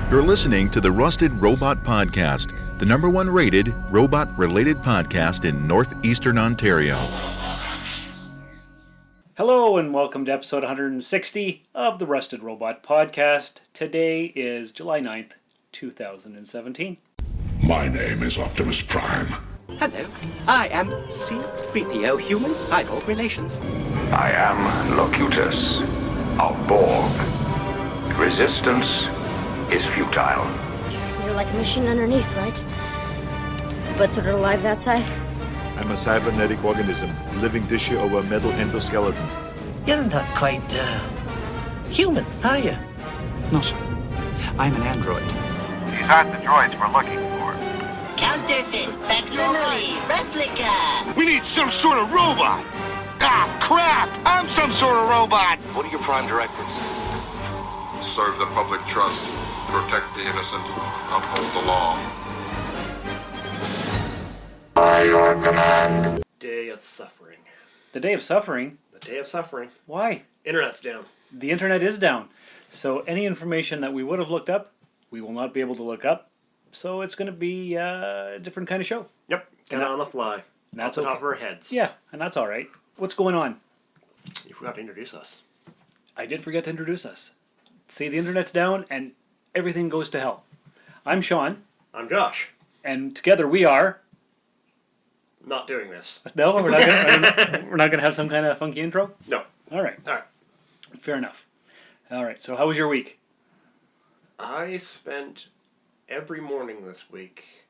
You're listening to the Rusted Robot Podcast, the #1 rated robot-related podcast in northeastern Ontario. Hello and welcome to episode 160 of the Rusted Robot Podcast. Today is July 9th, 2017. My name is Optimus Prime. Hello, I am C-3PO, Human Cyborg Relations. I am Locutus of Borg. Resistance is futile. You're like a machine underneath, right? But sort of alive outside? I'm a cybernetic organism, living tissue over a metal endoskeleton. You're not quite, human, are you? No, sir. I'm an android. These aren't the droids we're looking for. Counterfeit, facsimile, replica. We need some sort of robot. Ah, crap! I'm some sort of robot. What are your prime directives? Serve the public trust, protect the innocent, uphold the law. By your command. Day of suffering. The day of suffering? The day of suffering. Why? Internet's down. The internet is down. So any information that we would have looked up, we will not be able to look up. So it's going to be a different kind of show. Yep. Kind of on the fly. That's off okay. Off of our heads. Yeah, and that's all right. What's going on? You forgot to introduce us. I did forget to introduce us. See, the internet's down and everything goes to hell. I'm Sean. I'm Josh. And together we are... Not doing this. No, we're not gonna have some kind of funky intro? No. All right. Fair enough. All right, so how was your week? I spent every morning this week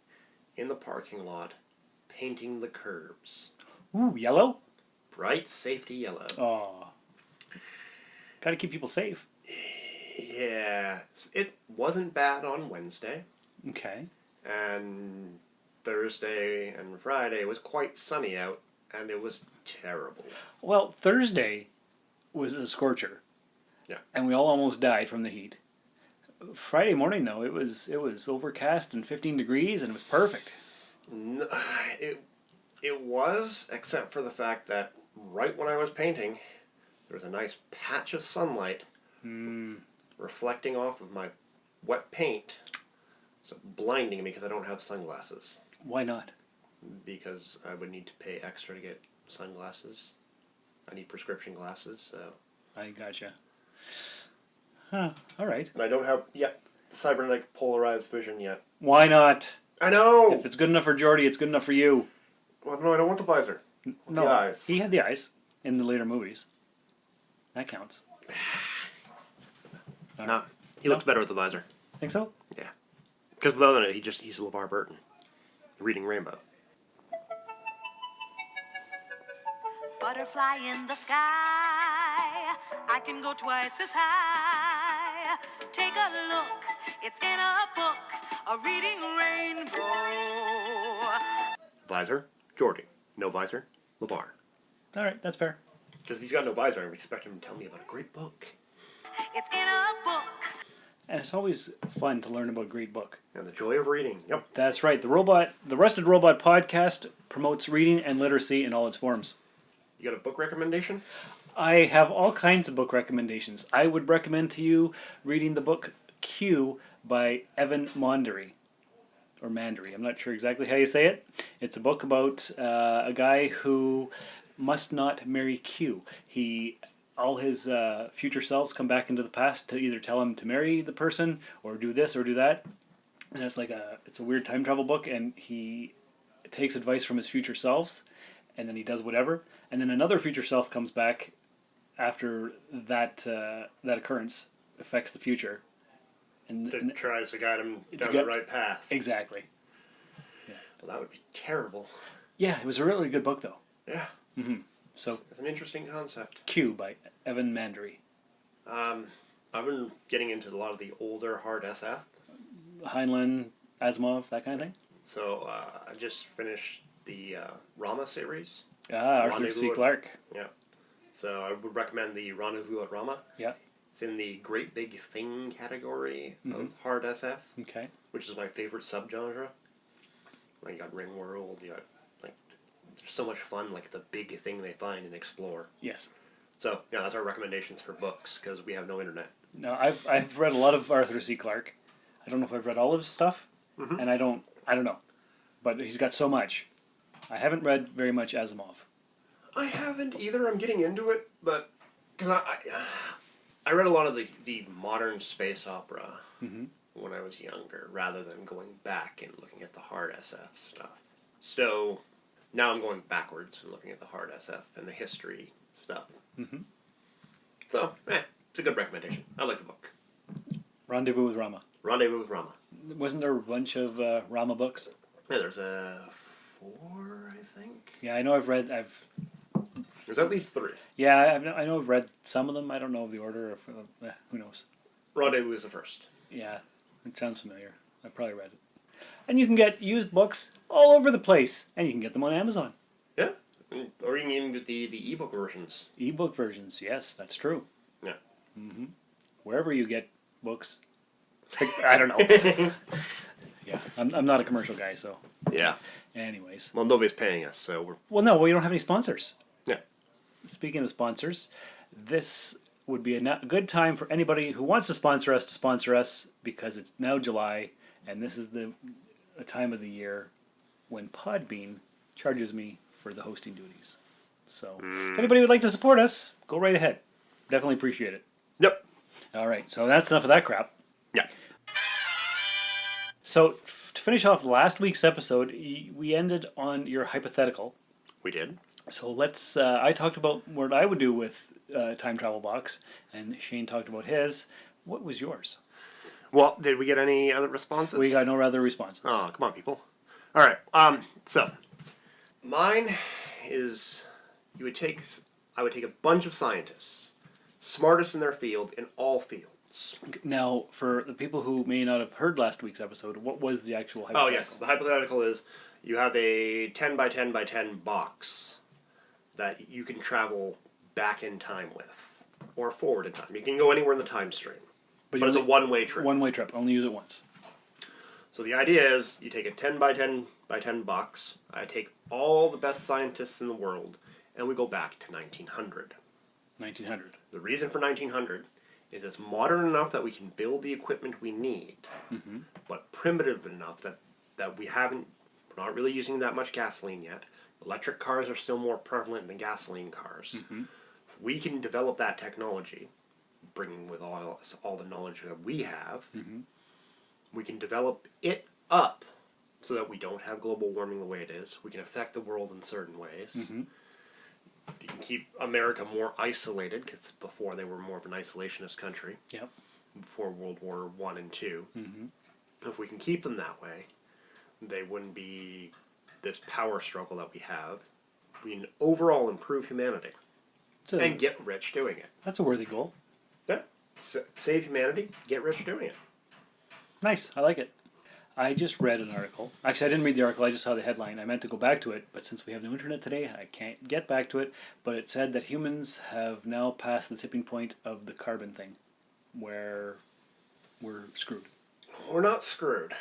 in the parking lot painting the curbs. Ooh, yellow? Bright safety yellow. Oh. Gotta keep people safe. Yeah. It wasn't bad on Wednesday. Okay. And Thursday and Friday was quite sunny out, and it was terrible. Well, Thursday was a scorcher. Yeah. And we all almost died from the heat. Friday morning, though, it was overcast and 15 degrees, and it was perfect. No, it was, except for the fact that right when I was painting, there was a nice patch of sunlight reflecting off of my wet paint, so blinding me because I don't have sunglasses. Why not? Because I would need to pay extra to get sunglasses. I need prescription glasses, so... I gotcha. Huh, all right. And I don't have, cybernetic polarized vision yet. Why not? I know! If it's good enough for Jordy, it's good enough for you. Well, no, I don't want the visor. No, the eyes. He had the eyes in the later movies. That counts. No, he looks better with the visor. Think so? Yeah. Because without it, he's LeVar Burton. Reading Rainbow. Butterfly in the sky, I can go twice as high. Take a look, it's in a book, a reading rainbow. Visor, Jordy. No visor, LeVar. All right, that's fair. Because if he's got no visor, I expect him to tell me about a great book. It's in a book. And it's always fun to learn about a great book. And the joy of reading. Yep. That's right. The Rusted Robot Podcast promotes reading and literacy in all its forms. You got a book recommendation? I have all kinds of book recommendations. I would recommend to you reading the book Q by Evan Mandery. Or Mandery. I'm not sure exactly how you say it. It's a book about a guy who must not marry Q. All his future selves come back into the past to either tell him to marry the person or do this or do that. And it's a weird time travel book, and he takes advice from his future selves, and then he does whatever. And then another future self comes back after that occurrence affects the future. And tries to guide him down the right path. Exactly. Yeah. Well, that would be terrible. Yeah, it was a really good book, though. Yeah. Mm-hmm. So it's an interesting concept. Q by Evan Mandery. I've been getting into a lot of the older hard SF. Heinlein, Asimov, that kind of thing. So I just finished the Rama series. Arthur C. Clarke. Yeah. So I would recommend the Rendezvous at Rama. Yeah. It's in the Great Big Thing category of hard SF. Okay. Which is my favorite subgenre. Like, you got Ringworld, you got, like, there's so much fun, like, the big thing they find and explore. Yes. So, yeah, that's our recommendations for books, because we have no internet. No, I've read a lot of Arthur C. Clarke. I don't know if I've read all of his stuff, and I don't know, but he's got so much. I haven't read very much Asimov. I haven't either. I'm getting into it, but because I read a lot of the modern space opera when I was younger, rather than going back and looking at the hard SF stuff. So now I'm going backwards and looking at the hard SF and the history stuff. So, it's a good recommendation. I like the book. Rendezvous with Rama. Rendezvous with Rama. Wasn't there a bunch of Rama books? Yeah, there's 4, I think. Yeah, I know I've read... There's at least 3. Yeah, I know I've read some of them. I don't know the order. Who knows? Rendezvous is the first. Yeah, it sounds familiar. I probably read it. And you can get used books all over the place, and you can get them on Amazon. Yeah, or you can even get the ebook versions. Ebook versions, yes, that's true. Yeah. Wherever you get books, I don't know. Yeah, I'm not a commercial guy, so. Yeah. Anyways. Well, nobody's paying us, so we're... Well, no, we don't have any sponsors. Yeah. Speaking of sponsors, this would be a good time for anybody who wants to sponsor us because it's now July, and this is the time of the year when Podbean charges me for the hosting duties. So, if anybody would like to support us, go right ahead. Definitely appreciate it. Yep. All right, so that's enough of that crap. Yeah. So, to finish off last week's episode, we ended on your hypothetical. We did. So let's, I talked about what I would do with Time Travel Box, and Shane talked about his. What was yours? Well, did we get any other responses? We got no other responses. Oh, come on, people. All right. So, mine is, I would take a bunch of scientists, smartest in their field, in all fields. Now, for the people who may not have heard last week's episode, what was the actual hypothetical? Oh, yes. The hypothetical is you have a 10 by 10 by 10 box that you can travel back in time with, or forward in time. You can go anywhere in the time stream, but it's a one-way trip. One-way trip. Only use it once. So the idea is you take a 10 by 10 by 10 box, I take all the best scientists in the world, and we go back to 1900. 1900. The reason for 1900 is it's modern enough that we can build the equipment we need, but primitive enough that we're not really using that much gasoline yet. Electric cars are still more prevalent than gasoline cars. If we can develop that technology, bringing with all the knowledge that we have, we can develop it up so that we don't have global warming the way it is. We can affect the world in certain ways. You can keep America more isolated, because before they were more of an isolationist country. Yep. Before World War I and II. If we can keep them that way, they wouldn't be this power struggle that we have. We can overall improve humanity. And get rich doing it. That's a worthy goal. Yeah. Save humanity, get rich doing it. Nice. I like it. I just read an article. Actually, I didn't read the article. I just saw the headline. I meant to go back to it, but since we have no internet today, I can't get back to it. But it said that humans have now passed the tipping point of the carbon thing, where we're screwed. We're not screwed.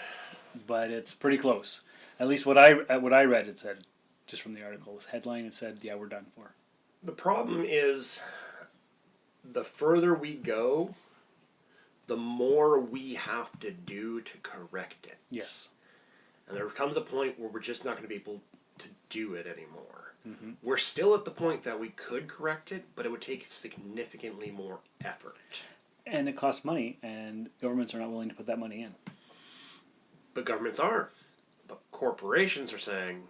But it's pretty close. At least what I read, it said, just from the article, this headline, it said, yeah, we're done for. The problem is, the further we go, the more we have to do to correct it. Yes. And there comes a point where we're just not going to be able to do it anymore. We're still at the point that we could correct it, but it would take significantly more effort. And it costs money, and governments are not willing to put that money in. But governments are. But corporations are saying,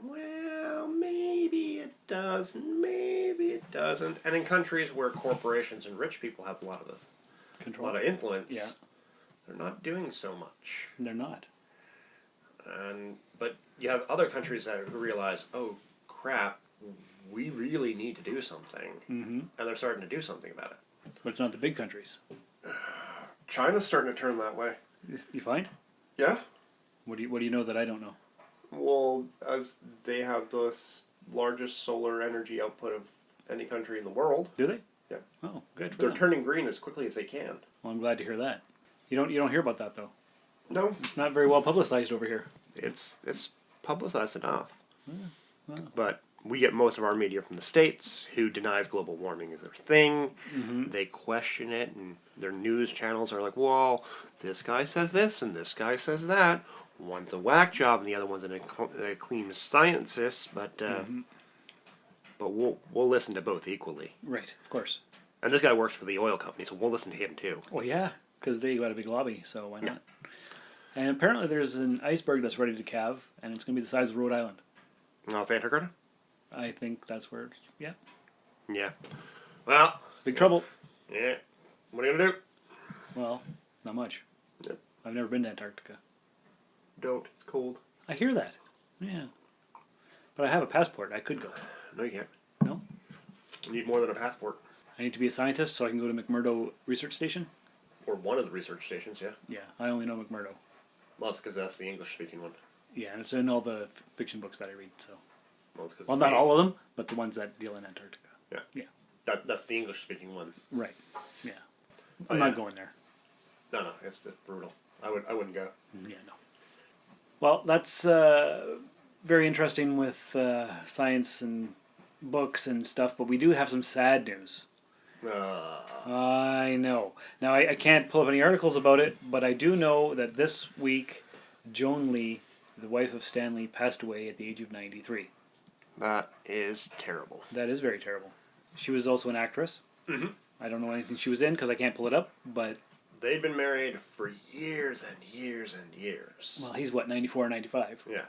well, maybe it does, maybe it doesn't. And in countries where corporations and rich people have a lot of influence, they're not doing so much. They're not. But you have other countries that realize, oh, crap, we really need to do something. And they're starting to do something about it. But it's not the big countries. China's starting to turn that way. You find? Yeah. What do you know that I don't know? Well, as they have the largest solar energy output of any country in the world. Do they? Yeah. Oh, good. They're turning green as quickly as they can. Well, I'm glad to hear that. You don't hear about that though. No. It's not very well publicized over here. It's publicized enough. Well. But we get most of our media from the States, who denies global warming is their thing. They question it, and their news channels are like, well, this guy says this and this guy says that. One's a whack job and the other one's a clean scientist, but we'll listen to both equally. Right, of course. And this guy works for the oil company, so we'll listen to him too. Well, yeah, because they got a big lobby, so why not? And apparently there's an iceberg that's ready to calve, and it's going to be the size of Rhode Island. Off Antarctica? I think that's where it's... Yeah. Yeah. Well... It's big trouble. Yeah. What are you going to do? Well, not much. Yep. I've never been to Antarctica. Don't. It's cold. I hear that. Yeah. But I have a passport. I could go. No, you can't. No? You need more than a passport. I need to be a scientist so I can go to McMurdo Research Station? Or one of the research stations, yeah. Yeah, I only know McMurdo. Well, it's because that's the English-speaking one. Yeah, and it's in all the fiction books that I read, so... Well, not all of them, but the ones that deal in Antarctica. Yeah. Yeah. That's the English-speaking one. Right. Yeah. I'm not going there. No, it's just brutal. I wouldn't go. Yeah, no. Well, that's very interesting with science and books and stuff, but we do have some sad news. I know. Now, I can't pull up any articles about it, but I do know that this week, Joan Lee, the wife of Stanley, passed away at the age of 93. That is terrible. That is very terrible. She was also an actress. Mm-hmm. I don't know anything she was in because I can't pull it up, but... They'd been married for years and years and years. Well, he's, 94 or 95? Yeah.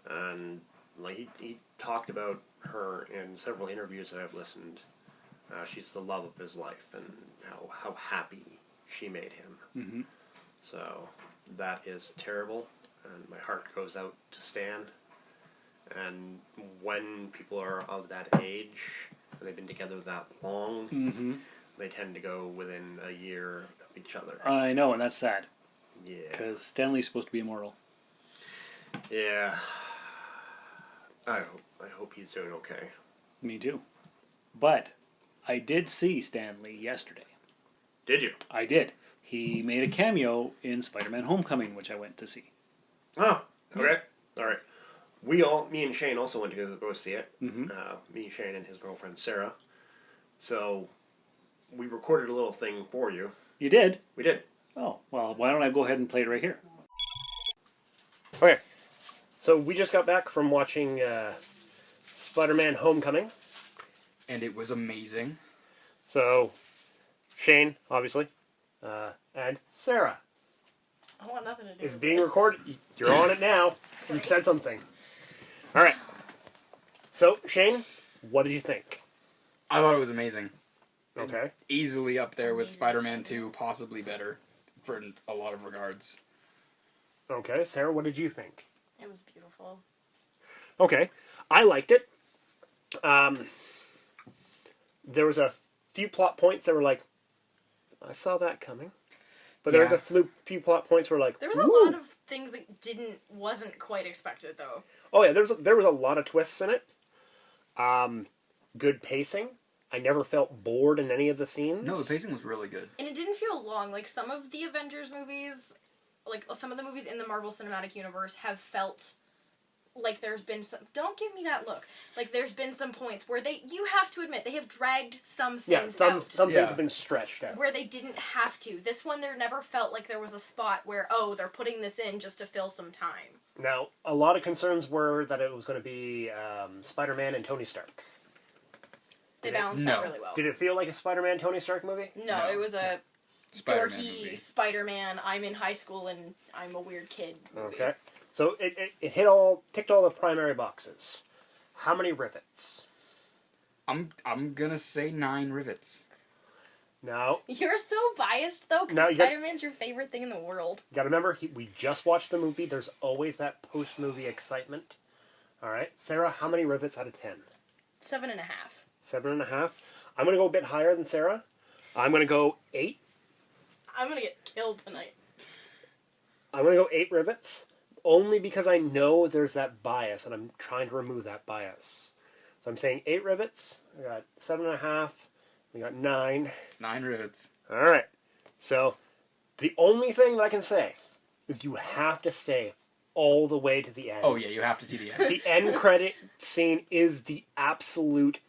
And like he talked about her in several interviews that I've listened. She's the love of his life and how happy she made him. Mm-hmm. So that is terrible, and my heart goes out to Stan. And when people are of that age, and they've been together that long, mm-hmm. they tend to go within a year of each other. I know, and that's sad. Yeah. Because Stanley's supposed to be immortal. Yeah. I hope he's doing okay. Me too. But I did see Stanley yesterday. Did you? I did. He made a cameo in Spider-Man Homecoming, which I went to see. Oh, okay. All right. Me and Shane also went to go see it. Mm-hmm. Me, Shane, and his girlfriend, Sarah. So, we recorded a little thing for you. You did? We did. Oh, well, why don't I go ahead and play it right here? Okay. So, we just got back from watching Spider-Man Homecoming. And it was amazing. So, Shane, obviously, and Sarah. I want nothing to do It's with being this. recorded. You're on it now. You said something. All right. So, Shane, what did you think? I thought it was amazing. Okay. Easily up there with Spider-Man 2, possibly better for a lot of regards. Okay. Sarah, what did you think? It was beautiful. Okay. I liked it. There was a few plot points that were like, I saw that coming. But there was a few plot points where like... There was a lot of things that wasn't quite expected, though. Oh, yeah. There was a lot of twists in it. Good pacing. I never felt bored in any of the scenes. No, the pacing was really good. And it didn't feel long. Like, some of the Avengers movies, like, some of the movies in the Marvel Cinematic Universe have felt like there's been some... Don't give me that look. Like, there's been some points where you have to admit, they have dragged some things out. Some things have been stretched out. Where they didn't have to. This one, there never felt like there was a spot where, they're putting this in just to fill some time. Now, a lot of concerns were that it was going to be Spider-Man and Tony Stark. They balanced that really well. Did it feel like a Spider-Man Tony Stark movie? No, it was a Spider-Man dorky movie. Spider-Man, I'm in high school and I'm a weird kid movie. Okay. So it ticked all the primary boxes. How many rivets? I'm gonna say 9 rivets. No. You're so biased, though, because Spider-Man's your favorite thing in the world. You gotta remember, we just watched the movie. There's always that post-movie excitement. All right. Sarah, how many rivets out of 10? 7.5. 7.5. I'm gonna go a bit higher than Sarah. I'm gonna go 8. I'm gonna get killed tonight. I'm gonna go 8 rivets. Only because I know there's that bias, and I'm trying to remove that bias. So I'm saying 8 rivets. I got 7.5. We got 9. 9 rivets. All right. So the only thing that I can say is you have to stay all the way to the end. Oh, yeah, you have to see the end. The end credit scene is the absolute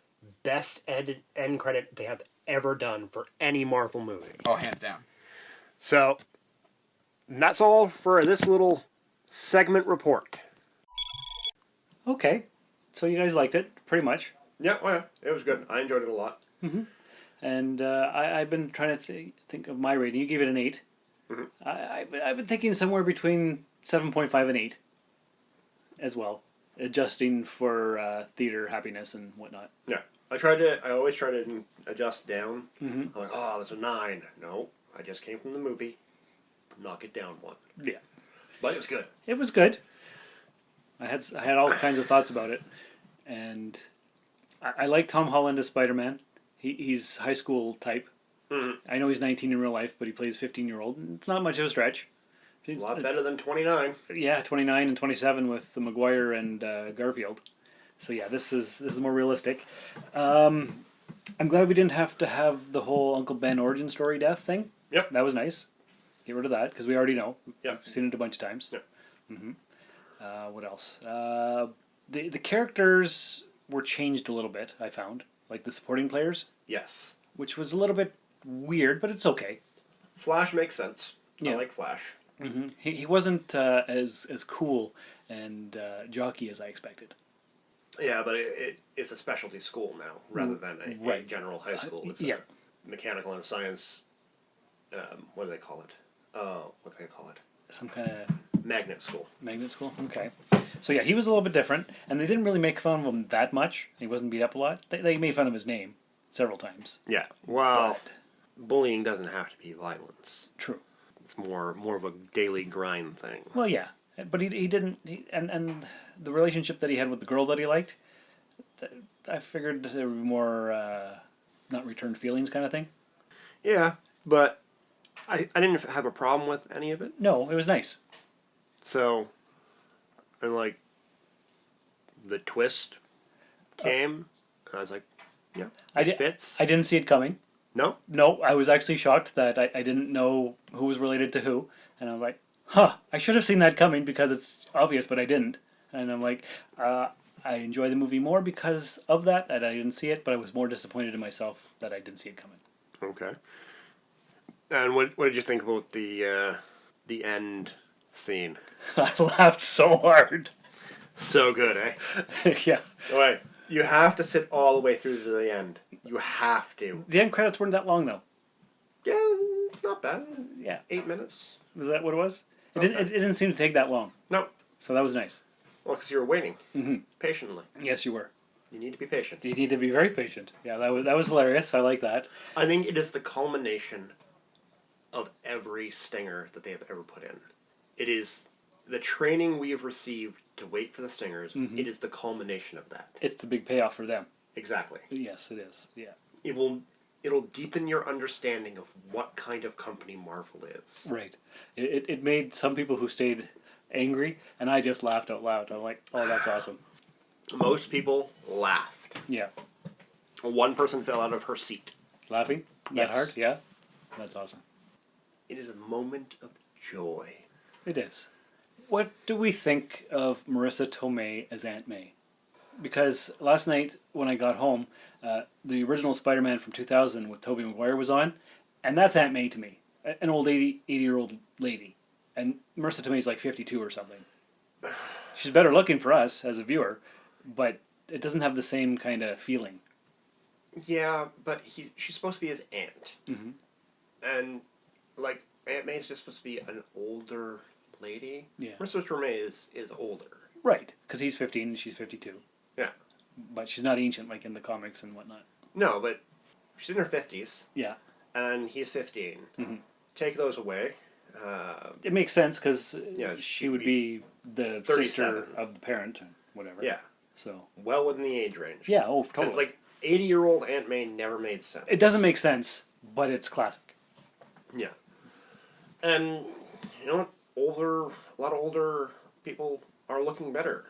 best end credit they have ever done for any Marvel movie. Oh, hands down. So, that's all for this little segment report. Okay. So you guys liked it, pretty much. Yeah, oh yeah. It was good. I enjoyed it a lot. Mm-hmm. And I've been trying to think of my rating. You gave it an 8. Mm-hmm. I've been thinking somewhere between 7.5 and 8 as well, adjusting for theater happiness and whatnot. Yeah. I always try to adjust down. Mm-hmm. I'm like, oh, that's a 9. No, I just came from the movie. Knock it down 1. Yeah. But it was good. It was good. I had all kinds of thoughts about it. And I like Tom Holland as Spider-Man. He's high school type. Mm-hmm. I know he's 19 in real life, but he plays 15-year-old. It's not much of a stretch. A lot better than 29. Yeah, 29 and 27 with the Maguire and Garfield. So yeah, this is more realistic. I'm glad we didn't have to have the whole Uncle Ben origin story death thing. Yep. That was nice. Get rid of that, because we already know. Yep. We've seen it a bunch of times. Yep. Mm-hmm. What else? The characters were changed a little bit, I found. Like the supporting players. Yes. Which was a little bit weird, but it's okay. Flash makes sense. Yeah. I like Flash. Mm-hmm. He wasn't as cool and jockey as I expected. Yeah, but it's a specialty school now, rather than a general high school. It's a mechanical and science, what do they call it? What do they call it? Some kind of... Magnet school. Magnet school? Okay. So yeah, he was a little bit different, and they didn't really make fun of him that much. He wasn't beat up a lot. They made fun of his name several times. Yeah, well, bullying doesn't have to be violence. True. It's more of a daily grind thing. Well, yeah, but he didn't... And the relationship that he had with the girl that he liked, I figured there would be more not returned feelings kind of thing. Yeah, but I didn't have a problem with any of it. No, it was nice. So, and like, the twist came, and I was like, yeah, it fits. I didn't see it coming. No? No, I was actually shocked that I didn't know who was related to who, and I was like, huh, I should have seen that coming because it's obvious, but I didn't. And I'm like, I enjoy the movie more because of that I didn't see it, but I was more disappointed in myself that I didn't see it coming. Okay. And what did you think about the end scene? I laughed so hard. So good, eh? Yeah. Wait, you have to sit all the way through to the end. You have to. The end credits weren't that long, though. Yeah, not bad. Yeah. 8 minutes. Was that what it was? It didn't seem to take that long. No. So that was nice. Well, because you were waiting. Mm-hmm. Patiently. Yes, you were. You need to be patient. You need to be very patient. Yeah, that was hilarious. I like that. I think it is the culmination of every stinger that they have ever put in. It is the training we have received to wait for the stingers. Mm-hmm. It is the culmination of that. It's the big payoff for them. Exactly. Yes, it is. Yeah. It'll deepen your understanding of what kind of company Marvel is. Right. It made some people who stayed angry, and I just laughed out loud. I'm like, oh, that's awesome. Most people laughed. Yeah. One person fell out of her seat. Laughing? That hard? Yeah. That's awesome. It is a moment of joy. It is. What do we think of Marissa Tomei as Aunt May? Because last night when I got home, the original Spider-Man from 2000 with Tobey Maguire was on, and that's Aunt May to me. An old 80-year-old lady. And Marissa Tomei's like 52 or something. She's better looking for us as a viewer, but it doesn't have the same kind of feeling. Yeah, but she's supposed to be his aunt. Mm-hmm. And, like, Aunt May is just supposed to be an older lady. Yeah. Marissa Tomei is older. Right, because he's 15 and she's 52. Yeah. But she's not ancient like in the comics and whatnot. No, but she's in her 50s. Yeah. And he's 15. Mm-hmm. Take those away. It makes sense because she would be the 37. sister of the parent, whatever. Yeah. So well within the age range. Yeah, oh, totally. Because, like, 80-year-old Aunt May never made sense. It doesn't make sense, but it's classic. Yeah. And, you know what? A lot of older people are looking better.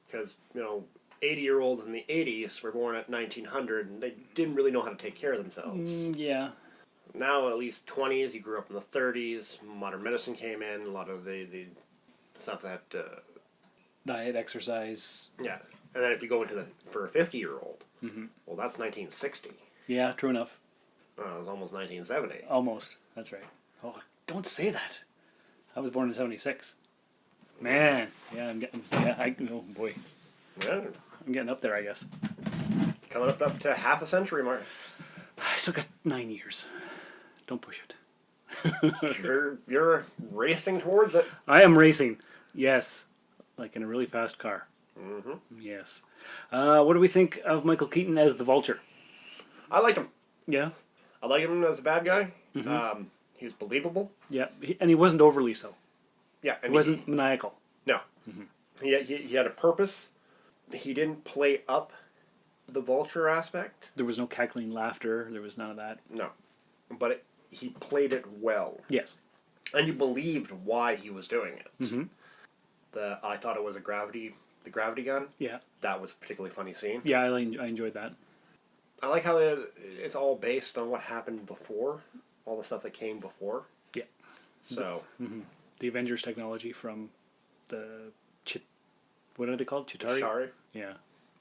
Because, 80-year-olds in the 80s were born at 1900, and they didn't really know how to take care of themselves. Yeah. Now, at least 20s, you grew up in the 30s, modern medicine came in, a lot of the stuff that... diet, exercise. Yeah. And then if you go into for a 50-year-old, mm-hmm. well, that's 1960. Yeah, true enough. it was almost 1970. Almost. That's right. Oh, don't say that. I was born in 76. Man. Yeah, I'm getting... Yeah, oh, boy. Yeah. I'm getting up there, I guess. Coming up to half a century, Mark. I still got 9 years. Don't push it. You're racing towards it. I am racing. Yes. Like in a really fast car. Mm-hmm. Yes. What do we think of Michael Keaton as the Vulture? I like him. Yeah? I like him as a bad guy. Mm-hmm. He was believable. Yeah, and he wasn't overly so. Yeah. He wasn't maniacal. No. Mm-hmm. He had a purpose. He didn't play up the Vulture aspect. There was no cackling laughter. There was none of that. No. But he played it well. Yes. And you believed why he was doing it. Mm-hmm. I thought it was the gravity gun. Yeah. That was a particularly funny scene. Yeah, I enjoyed that. I like how it's all based on what happened before, all the stuff that came before. Yeah. So. Mm-hmm. The Avengers technology from the what are they called? Chitauri? Chitauri. Yeah.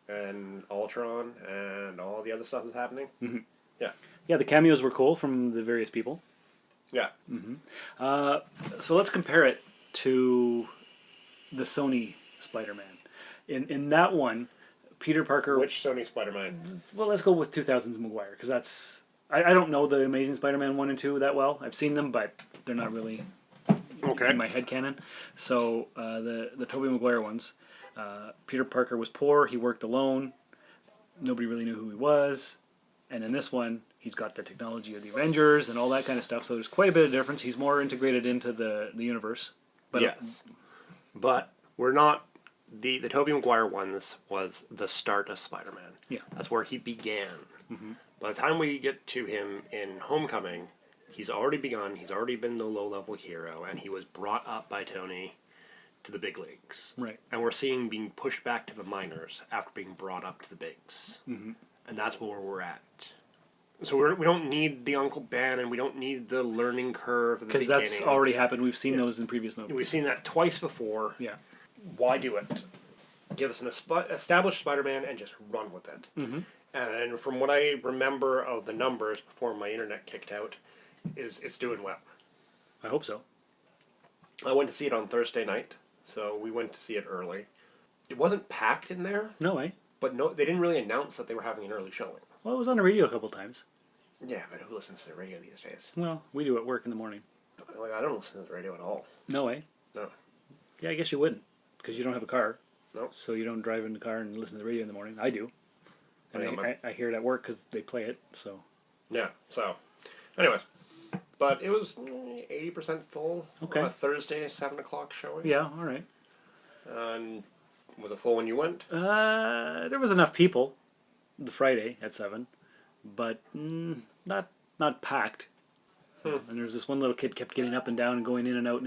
And Ultron and all the other stuff that's happening. Mm-hmm. Yeah. Yeah, the cameos were cool from the various people. Yeah. Mm-hmm. So let's compare it to the Sony Spider-Man. In that one, Peter Parker... Which Sony Spider-Man? Well, let's go with 2000's Maguire, because that's... I don't know the Amazing Spider-Man 1 and 2 that well. I've seen them, but they're not really in my head canon. So the Tobey Maguire ones, Peter Parker was poor, he worked alone, nobody really knew who he was, and in this one, he's got the technology of the Avengers and all that kind of stuff, so there's quite a bit of difference. He's more integrated into the universe. But yes. But we're not... The Tobey Maguire ones was the start of Spider-Man. Yeah. That's where he began. Mm-hmm. By the time we get to him in Homecoming, he's already begun, he's already been the low-level hero, and he was brought up by Tony to the big leagues. Right. And we're seeing him being pushed back to the minors after being brought up to the bigs. Mm-hmm. And that's where we're at. So we don't need the Uncle Ben, and we don't need the learning curve at the beginning. Because that's already happened. We've seen those in previous movies. We've seen that twice before. Yeah. Why do it? Give us an established Spider-Man and just run with it. Mm-hmm. And from what I remember of the numbers before my internet kicked out, it's doing well. I hope so. I went to see it on Thursday night, so we went to see it early. It wasn't packed in there. No way. But no, they didn't really announce that they were having an early showing. Well, it was on the radio a couple times. Yeah, but who listens to the radio these days? Well, we do at work in the morning. Like, I don't listen to the radio at all. No way. No. Yeah, I guess you wouldn't, because you don't have a car. No. So you don't drive in the car and listen to the radio in the morning. I do. And I hear it at work because they play it. So. Yeah. So, anyways, but it was 80% full. Okay. On a Thursday 7:00 showing. Yeah. All right. And was it full when you went? There was enough people, the Friday at 7, but not packed. And there was this one little kid kept getting up and down and going in and out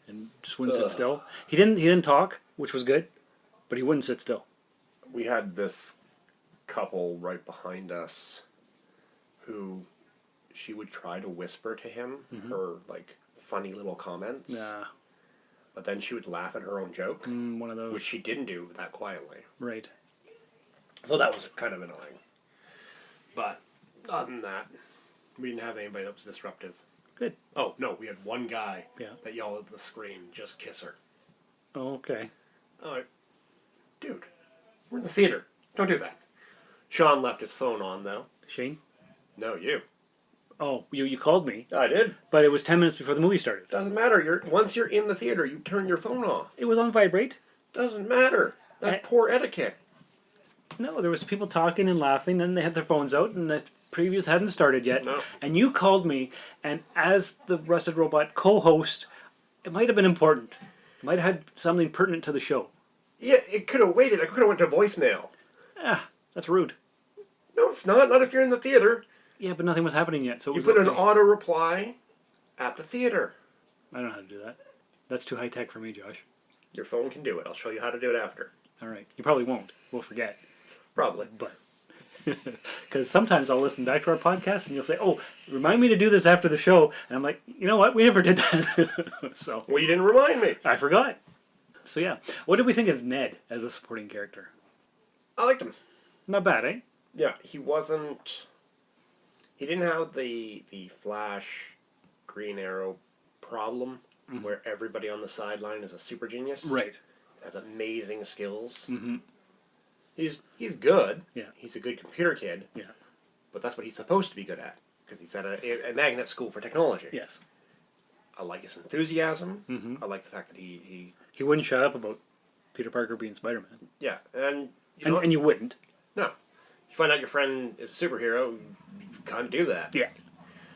and just wouldn't sit still. He didn't talk, which was good, but he wouldn't sit still. We had this couple right behind us who she would try to whisper to him her like funny little comments. Yeah. But then she would laugh at her own joke. One of those. Which she didn't do that quietly. Right. So that was kind of annoying. But other than that, we didn't have anybody that was disruptive. Good. Oh, no, we had one guy Yeah. that yelled at the screen, just kiss her. Oh, okay. I'm like, dude, we're in the theater. Don't do that. Sean left his phone on, though. Shane? No, you. Oh, you called me. I did. But it was 10 minutes before the movie started. Doesn't matter. Once you're in the theater, you turn your phone off. It was on vibrate. Doesn't matter. That's poor etiquette. No, there was people talking and laughing, and they had their phones out, and the previews hadn't started yet. No. And you called me, and as the Rusted Robot co-host, it might have been important. It might have had something pertinent to the show. Yeah, it could have waited. I could have went to voicemail. Ah, that's rude. No, it's not. Not if you're in the theater. Yeah, but nothing was happening yet, so it you was put okay. an auto reply at the theater. I don't know how to do that. That's too high tech for me, Josh. Your phone can do it. I'll show you how to do it after. All right. You probably won't. We'll forget. Probably. But because sometimes I'll listen back to our podcast and you'll say, "Oh, remind me to do this after the show," and I'm like, "You know what? We never did that." So. Well, you didn't remind me. I forgot. So yeah, what did we think of Ned as a supporting character? I liked him. Not bad, eh? Yeah, he wasn't He didn't have the Flash, Green Arrow problem where everybody on the sideline is a super genius. Right. Has amazing skills. Mm-hmm. He's good. Yeah. He's a good computer kid. Yeah. But that's what he's supposed to be good at because he's at a magnet school for technology. Yes. I like his enthusiasm. Mm-hmm. I like the fact that he wouldn't shut up about Peter Parker being Spider-Man. Yeah, and you wouldn't. No. You find out your friend is a superhero, you can't do that. Yeah.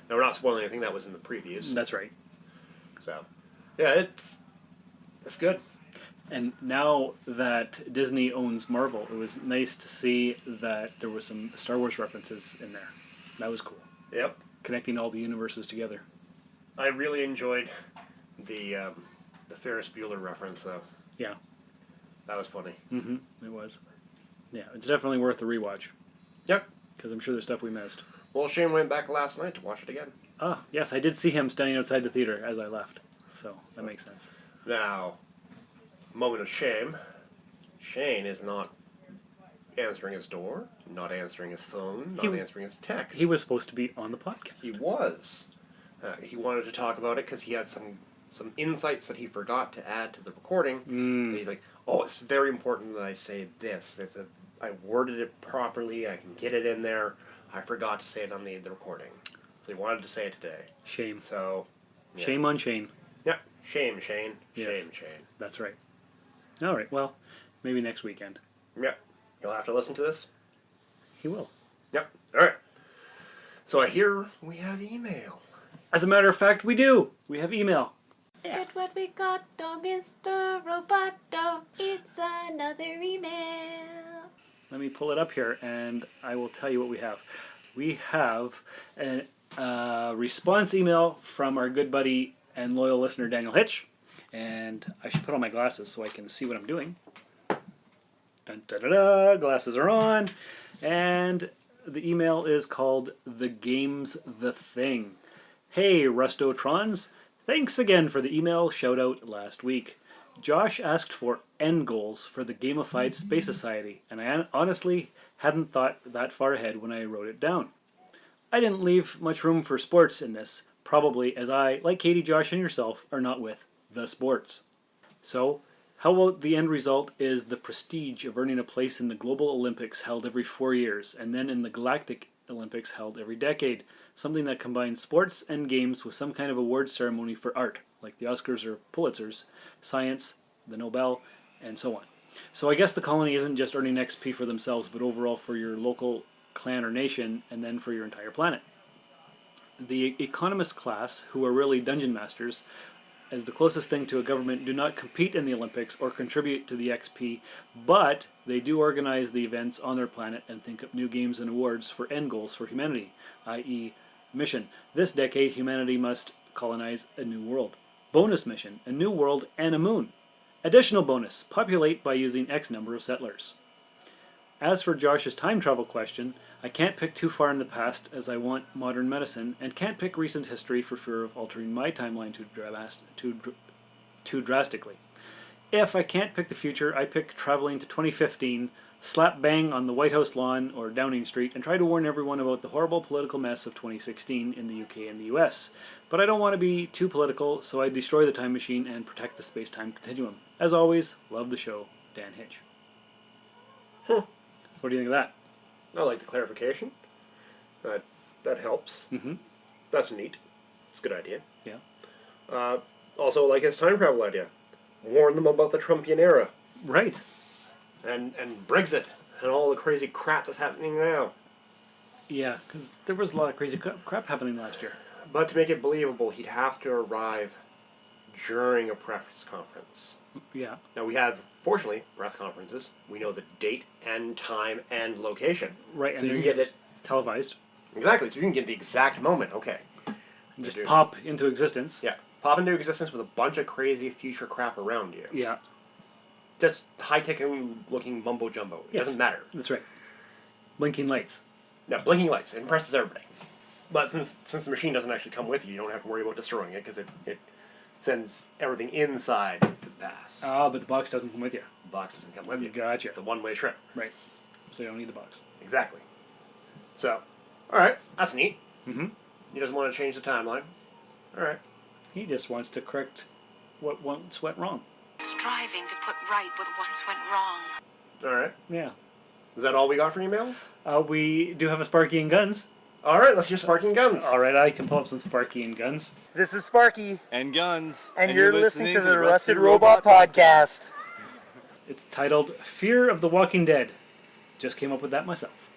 Now, we're not spoiling anything that was in the previews. That's right. So, yeah, it's good. And now that Disney owns Marvel, it was nice to see that there were some Star Wars references in there. That was cool. Yep. Connecting all the universes together. I really enjoyed the Ferris Bueller reference, though. Yeah. That was funny. Mm-hmm. It was. Yeah, it's definitely worth a rewatch. Yep. Because I'm sure there's stuff we missed. Well, Shane went back last night to watch it again. Ah, yes, I did see him standing outside the theater as I left. So, that makes sense. Now, moment of shame. Shane is not answering his door, not answering his phone, not answering his text. He was supposed to be on the podcast. He was. He wanted to talk about it because he had some insights that he forgot to add to the recording. And he's like, oh, it's very important that I say this. I worded it properly. I can get it in there. I forgot to say it on the recording. So he wanted to say it today. Shame. So, yeah. Shame on Shane. Yeah. Shame, Shane. Yes. Shame, Shane. That's right. All right. Well, maybe next weekend. Yeah. You'll have to listen to this? He will. Yep. All right. So I hear we have email. As a matter of fact, we do. We have email. Get what we got, Mr. Roboto. It's another email. Let me pull it up here, and I will tell you what we have. We have a response email from our good buddy and loyal listener, Daniel Hitch. And I should put on my glasses so I can see what I'm doing. Dun, da, da, da. Glasses are on. And the email is called The Game's the Thing. Hey, Rustotrons. Thanks again for the email shout-out last week. Josh asked for end goals for the gamified Space Society, and I honestly hadn't thought that far ahead when I wrote it down. I didn't leave much room for sports in this, probably as I, like Katie, Josh, and yourself, are not with the sports. So, how about the end result is the prestige of earning a place in the Global Olympics held every 4 years, and then in the Galactic Olympics held every decade, something that combines sports and games with some kind of award ceremony for art, like the Oscars or Pulitzers, science, the Nobel, and so on. So I guess the colony isn't just earning XP for themselves, but overall for your local clan or nation, and then for your entire planet. The economist class, who are really dungeon masters, as the closest thing to a government, do not compete in the Olympics or contribute to the XP, but they do organize the events on their planet and think up new games and awards for end goals for humanity, i.e. mission. This decade, humanity must colonize a new world. Bonus mission, a new world and a moon. Additional bonus, populate by using X number of settlers. As for Josh's time travel question, I can't pick too far in the past as I want modern medicine, and can't pick recent history for fear of altering my timeline too drastically. If I can't pick the future, I pick traveling to 2015, slap bang on the White House lawn or Downing Street, and try to warn everyone about the horrible political mess of 2016 in the UK and the US. But I don't want to be too political, so I destroy the time machine and protect the space-time continuum. As always, love the show, Dan Hitch. What do you think of that? I like the clarification. That helps. Mm-hmm. That's neat. It's a good idea. Yeah. Also, like his time travel idea. Warn them about the Trumpian era. Right. And Brexit and all the crazy crap that's happening now. Yeah, because there was a lot of crazy crap happening last year. But to make it believable, he'd have to arrive during a press conference. Yeah. Now we have, fortunately, press conferences. We know the date and time and location. Right, so and you can get it televised. Exactly, so you can get the exact moment. Okay. And just pop into existence. Yeah. Pop into existence with a bunch of crazy future crap around you. Yeah. Just high-tech looking mumbo jumbo. It doesn't matter. That's right. Blinking lights. Yeah, blinking lights. It impresses everybody. But since the machine doesn't actually come with you, you don't have to worry about destroying it because it sends everything inside the pass. Ah, but the box doesn't come with you. The box doesn't come with you. Gotcha. It's a one-way trip. Right. So you don't need the box. Exactly. So, alright, that's neat. Mm-hmm. He doesn't want to change the timeline. All right. He just wants to correct what once went wrong. Striving to put right what once went wrong. All right. Yeah. Is that all we got for emails? We do have a Sparky and Guns. All right, let's hear Sparky and Guns. All right, I can pull up some Sparky and Guns. This is Sparky. And Guns. And you're listening to the Rusted Robot Podcast. It's titled Fear of the Walking Dead. Just came up with that myself.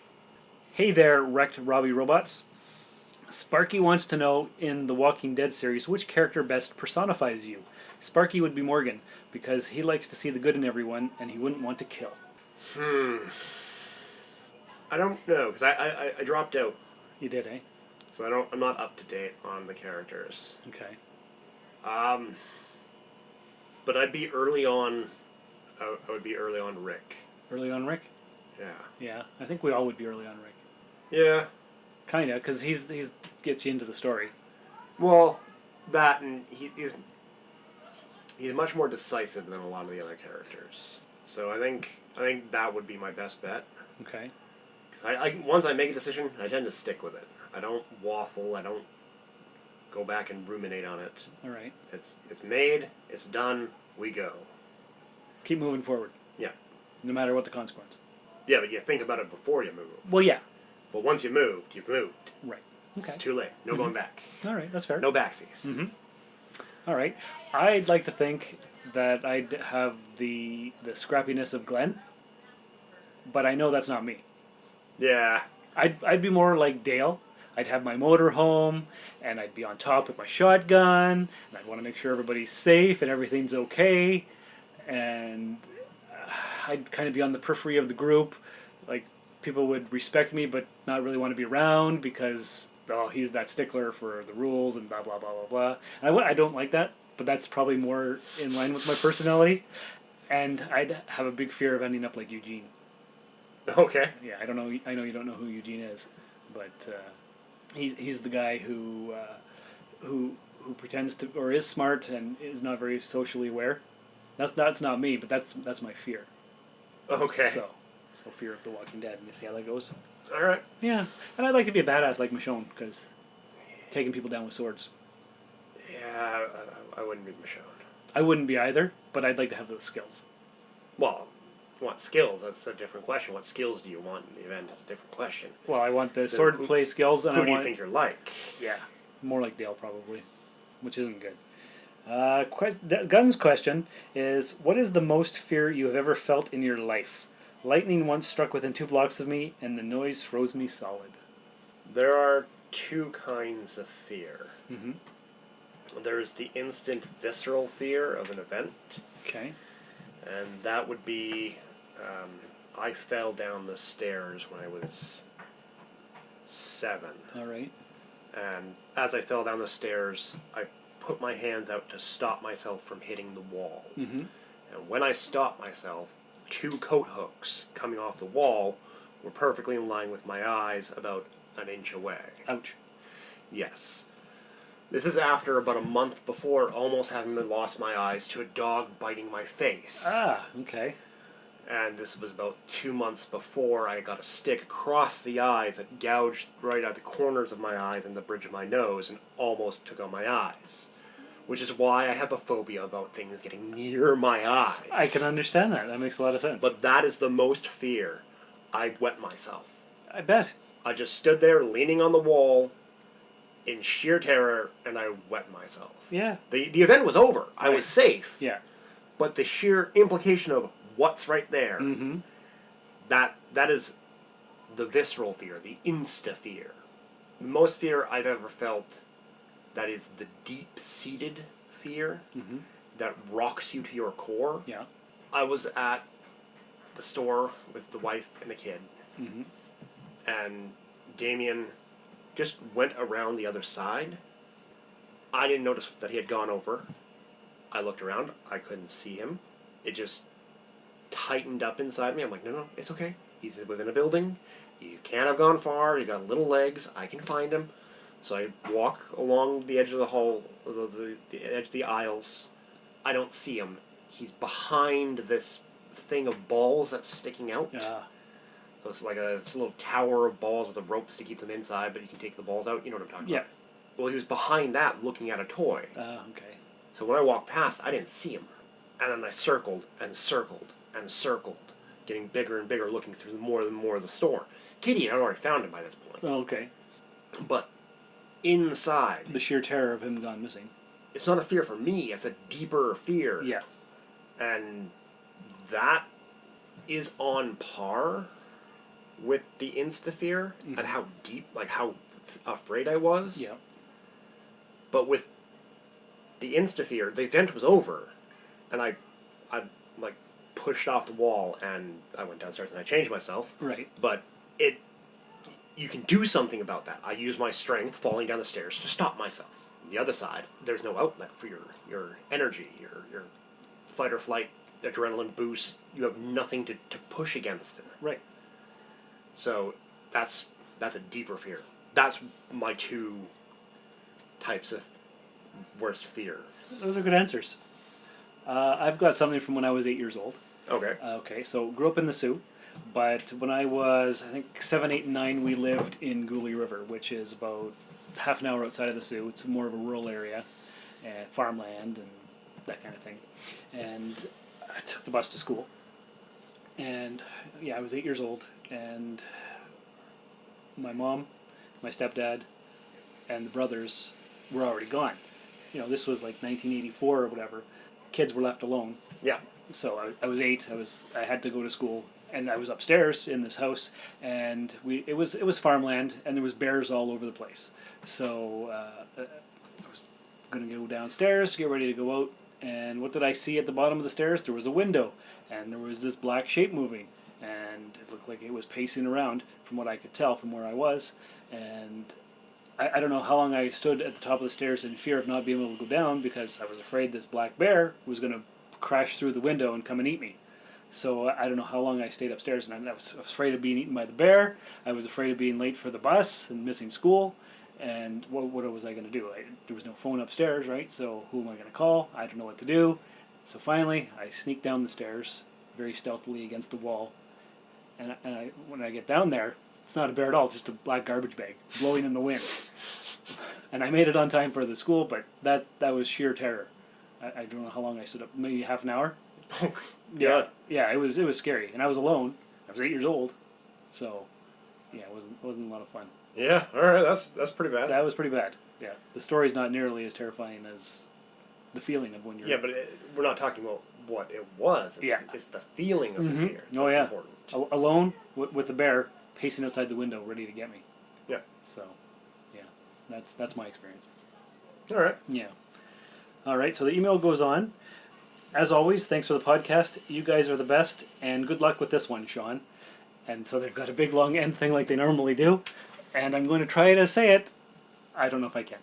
Hey there, wrecked Robbie robots. Sparky wants to know, in the Walking Dead series, which character best personifies you? Sparky would be Morgan, because he likes to see the good in everyone, and he wouldn't want to kill. I don't know, because I dropped out. You did, eh? So I'm not up to date on the characters. Okay. But I'd be early on. I would be early on Rick. Early on Rick? Yeah. Yeah, I think we all would be early on Rick. Yeah. Kinda, because he's gets you into the story. Well, that and he's much more decisive than a lot of the other characters. So I think that would be my best bet. Okay. Because once I make a decision, I tend to stick with it. I don't waffle. I don't go back and ruminate on it. All right. It's made. It's done. We go. Keep moving forward. Yeah. No matter what the consequence. Yeah, but you think about it before you move. Well, yeah. But once you moved, you've moved. Right. Okay. It's too late. No going back. All right, that's fair. No backsies. Mm-hmm. All right. I'd like to think that I'd have the scrappiness of Glenn, but I know that's not me. Yeah. I'd be more like Dale. I'd have my motor home, and I'd be on top with my shotgun, and I'd want to make sure everybody's safe and everything's okay, and I'd kind of be on the periphery of the group. Like, people would respect me, but not really want to be around because, he's that stickler for the rules and blah, blah, blah, blah, blah. And I don't like that, but that's probably more in line with my personality. And I'd have a big fear of ending up like Eugene. Okay. Yeah, I know you don't know who Eugene is, but he's the guy who pretends to, or is smart and is not very socially aware. That's not me, but that's my fear. Okay. So fear of the Walking Dead, and you see how that goes. All right. Yeah, and I'd like to be a badass like Michonne, because taking people down with swords. Yeah, I wouldn't be Michonne. I wouldn't be either, but I'd like to have those skills. Well, what skills? That's a different question. What skills do you want in the event? It's a different question. Well, I want the sword play skills, and who do you think you're like? Yeah, more like Dale probably, which isn't good. Gun's question is, what is the most fear you have ever felt in your life? Lightning once struck within 2 blocks of me, and the noise froze me solid. There are 2 kinds of fear. Mm-hmm. There's the instant visceral fear of an event. Okay. And that would be, I fell down the stairs when I was 7. All right. And as I fell down the stairs, I put my hands out to stop myself from hitting the wall. Mm-hmm. And when I stopped myself, 2 coat hooks coming off the wall were perfectly in line with my eyes, about an inch away. Ouch. Yes. This is after about a month before almost having lost my eyes to a dog biting my face. Ah, okay. And this was about 2 months before I got a stick across the eyes that gouged right at the corners of my eyes and the bridge of my nose and almost took out my eyes. Which is why I have a phobia about things getting near my eyes. I can understand that. That makes a lot of sense. But that is the most fear. I wet myself. I bet. I just stood there leaning on the wall in sheer terror, and I wet myself. Yeah. The event was over. I was safe. Yeah. But the sheer implication of what's right there, mm-hmm. that is the visceral fear, the insta-fear. The most fear I've ever felt, that is the deep-seated fear mm-hmm. that rocks you to your core. Yeah. I was at the store with the wife and the kid, mm-hmm. and Damien just went around the other side. I didn't notice that he had gone over. I looked around. I couldn't see him. It just tightened up inside me. I'm like, no, it's okay. He's within a building. He can't have gone far. He got little legs. I can find him. So I walk along the edge of the hall, the edge of the aisles. I don't see him. He's behind this thing of balls that's sticking out. Yeah. So it's like it's a little tower of balls with the ropes to keep them inside, but you can take the balls out. You know what I'm talking about? Well, he was behind that looking at a toy. Okay. So when I walked past, I didn't see him. And then I circled and circled and circled, getting bigger and bigger, looking through more and more of the store. Kitty had already found him by this point. Oh, okay. But inside... The sheer terror of him gone missing. It's not a fear for me, it's a deeper fear. Yeah. And that is on par with the insta-fear and how deep, like how afraid I was. Yeah. But with the insta-fear, the event was over, and I like pushed off the wall and I went downstairs and I changed myself. Right. But you can do something about that. I use my strength falling down the stairs to stop myself. The other side, there's no outlet for your energy, your fight or flight adrenaline boost. You have nothing to push against it. Right. So that's a deeper fear. That's my two types of worst fear. Those are good answers. I've got something from when I was 8 years old. Okay. Okay, so grew up in the Sioux, but when I was, I think, 7, 8, and 9, we lived in Gooley River, which is about half an hour outside of the Sioux. It's more of a rural area, farmland and that kind of thing. And I took the bus to school. And, yeah, I was 8 years old, and my mom, my stepdad, and the brothers were already gone. You know, this was like 1984 or whatever. Kids were left alone. Yeah. So I was 8. I had to go to school, and I was upstairs in this house, and it was farmland, and there was bears all over the place. So I was gonna go downstairs, get ready to go out, and what did I see at the bottom of the stairs? There was a window, and there was this black shape moving, and it looked like it was pacing around, from what I could tell from where I was, and I don't know how long I stood at the top of the stairs in fear of not being able to go down because I was afraid this black bear was going to crash through the window and come and eat me. So I don't know how long I stayed upstairs, and I was afraid of being eaten by the bear. I was afraid of being late for the bus and missing school. And what was I going to do? There was no phone upstairs, right? So who am I going to call? I don't know what to do. So finally, I sneaked down the stairs very stealthily against the wall. And when I get down there, it's not a bear at all, it's just a black garbage bag blowing in the wind. And I made it on time for the school, but that was sheer terror. I don't know how long I stood up, maybe half an hour. Yeah. Yeah, it was scary. And I was alone. I was 8 years old. So, yeah, it wasn't a lot of fun. Yeah, alright, that's pretty bad. That was pretty bad, yeah. The story's not nearly as terrifying as the feeling of when you're... Yeah, but we're not talking about what it was. It's the feeling of the fear. Oh, yeah. Important. Alone with the bear pacing outside the window ready to get me. Yeah. So, yeah, that's my experience. All right. Yeah. All right, so the email goes on. As always, thanks for the podcast. You guys are the best, and good luck with this one, Sean. And so they've got a big long end thing like they normally do, and I'm going to try to say it. I don't know if I can.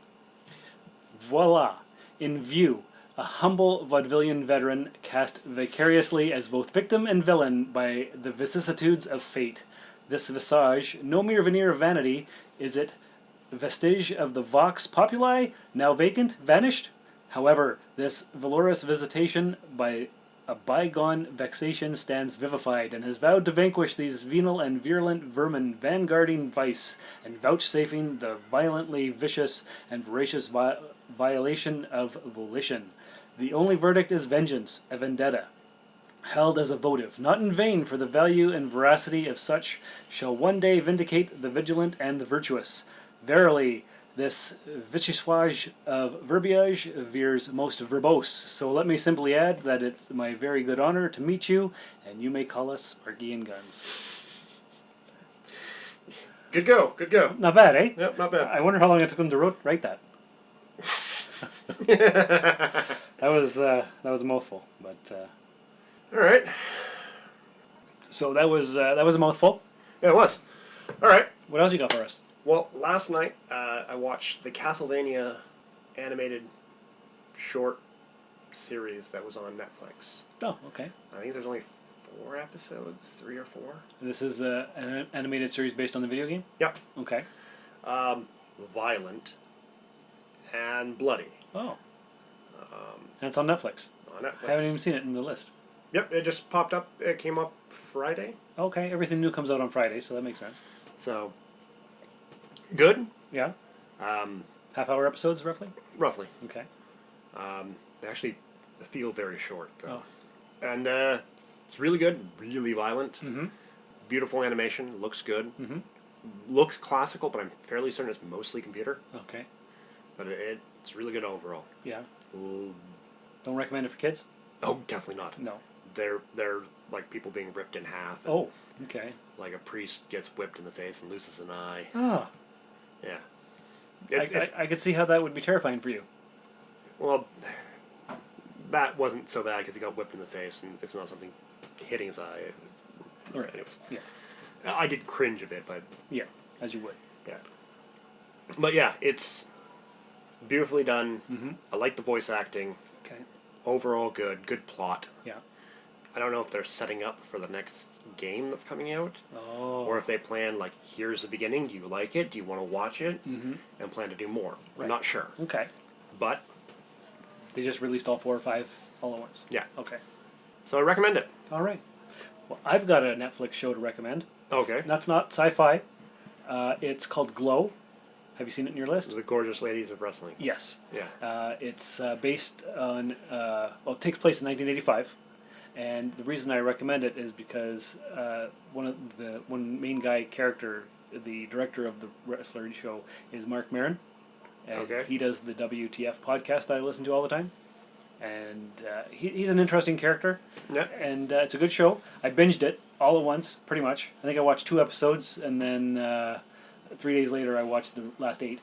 Voila. In view, a humble vaudevillian veteran cast vicariously as both victim and villain by the vicissitudes of fate. This visage, no mere veneer of vanity, is it vestige of the vox populi, now vacant, vanished? However, this valorous visitation by a bygone vexation stands vivified, and has vowed to vanquish these venal and virulent vermin vanguarding vice, and vouchsafing the violently vicious and voracious violation of volition. The only verdict is vengeance, a vendetta, held as a votive, not in vain, for the value and veracity of such shall one day vindicate the vigilant and the virtuous. Verily, this vichyssoise of verbiage veers most verbose, so let me simply add that it's my very good honor to meet you, and you may call us Sparky and Guns. Good go. Not bad, eh? Yep, not bad. I wonder how long it took him to write that. That was a mouthful, but all right. So that was a mouthful. Yeah, it was. All right. What else you got for us? Well, last night I watched the Castlevania animated short series that was on Netflix. Oh, okay. I think there's only 4 episodes, 3 or 4. This is an animated series based on the video game? Yep. Okay. Violent and bloody. Oh. And it's on Netflix. On Netflix. I haven't even seen it in the list. Yep, it just popped up. It came up Friday. Okay, everything new comes out on Friday, so that makes sense. So, good. Yeah. Half-hour episodes, roughly? Roughly. Okay. They actually feel very short, though. Oh. And it's really good, really violent. Mm-hmm. Beautiful animation, looks good. Mm-hmm. Looks classical, but I'm fairly certain it's mostly computer. Okay. But it's really good overall. Yeah. Don't recommend it for kids? Oh, definitely not. No. They're like people being ripped in half. Oh, okay. Like a priest gets whipped in the face and loses an eye. Ah. Yeah. I could see how that would be terrifying for you. Well, that wasn't so bad because he got whipped in the face, and it's not something hitting his eye. All right. Anyways. Yeah. I did cringe a bit, but... Yeah, as you would. Yeah. But yeah, it's beautifully done. Mm-hmm. I like the voice acting. Okay. Overall good. Good plot. Yeah. I don't know if they're setting up for the next game that's coming out. Oh. Or if they plan, like, here's the beginning. Do you like it? Do you want to watch it? Mm-hmm. And plan to do more. Right. I'm not sure. Okay. But... They just released all 4 or 5 all at once? Yeah. Okay. So I recommend it. All right. Well, I've got a Netflix show to recommend. Okay. That's not sci-fi. It's called Glow. Have you seen it in your list? The Gorgeous Ladies of Wrestling. Yes. Yeah. It's based on... it takes place in 1985. And the reason I recommend it is because one main guy character, the director of the wrestling show, is Mark Maron. And okay. He does the WTF podcast that I listen to all the time. And he's an interesting character. Yeah. And it's a good show. I binged it all at once, pretty much. I think I watched 2 episodes, and then 3 days later I watched the last 8.